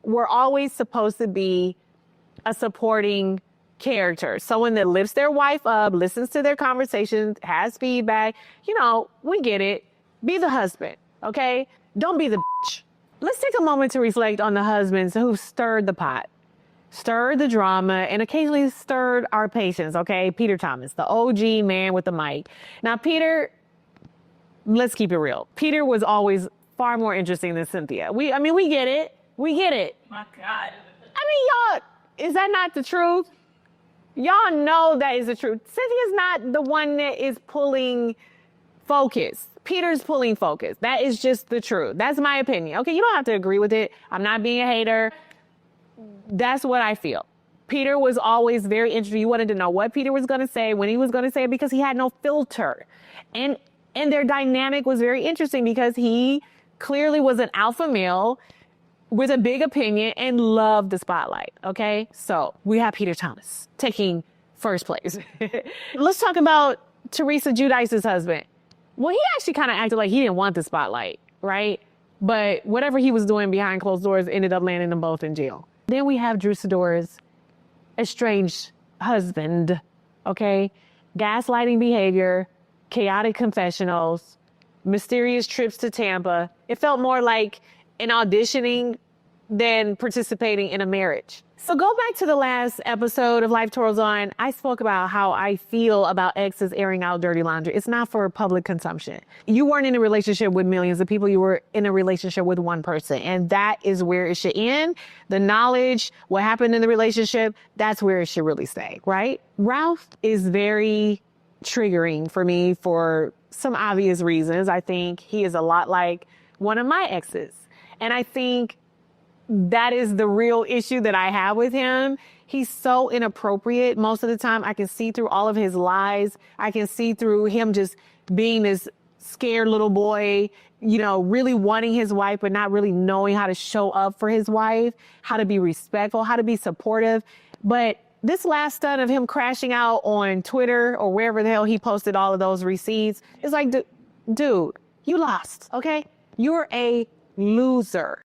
were always supposed to be a supporting character, someone that lifts their wife up, listens to their conversations, has feedback. You know, we get it. Be the husband, okay? Don't be the bitch. Let's take a moment to reflect on the husbands who stirred the pot, stirred the drama, and occasionally stirred our patience, okay? Peter Thomas, the OG man with the mic. Now, Peter, let's keep it real. Peter was always far more interesting than Cynthia. We get it. We get it. My God. Y'all, is that not the truth? Y'all know that is the truth. Cynthia's not the one that is pulling focus. Peter's pulling focus. That is just the truth. That's my opinion. Okay, you don't have to agree with it. I'm not being a hater. That's what I feel. Peter was always very interesting. You wanted to know what Peter was going to say, when he was going to say it, because he had no filter. And their dynamic was very interesting because he clearly was an alpha male with a big opinion and loved the spotlight, okay? So we have Peter Thomas taking first place. Let's talk about Teresa Giudice's husband. Well, he actually kind of acted like he didn't want the spotlight, right? But whatever he was doing behind closed doors ended up landing them both in jail. Then we have Drew Sidora's estranged husband, okay? Gaslighting behavior, chaotic confessionals, mysterious trips to Tampa. It felt more like an auditioning than participating in a marriage. So go back to the last episode of Life Twirls On. I spoke about how I feel about exes airing out dirty laundry. It's not for public consumption. You weren't in a relationship with millions of people. You were in a relationship with one person. And that is where it should end. The knowledge, what happened in the relationship, that's where it should really stay, right? Ralph is very triggering for me for some obvious reasons. I think he is a lot like one of my exes. And I think that is the real issue that I have with him. He's so inappropriate most of the time. I can see through all of his lies. I can see through him just being this scared little boy, you know, really wanting his wife, but not really knowing how to show up for his wife, how to be respectful, how to be supportive. But this last stunt of him crashing out on Twitter or wherever the hell he posted all of those receipts, it's like, dude, you lost, okay? You're a loser.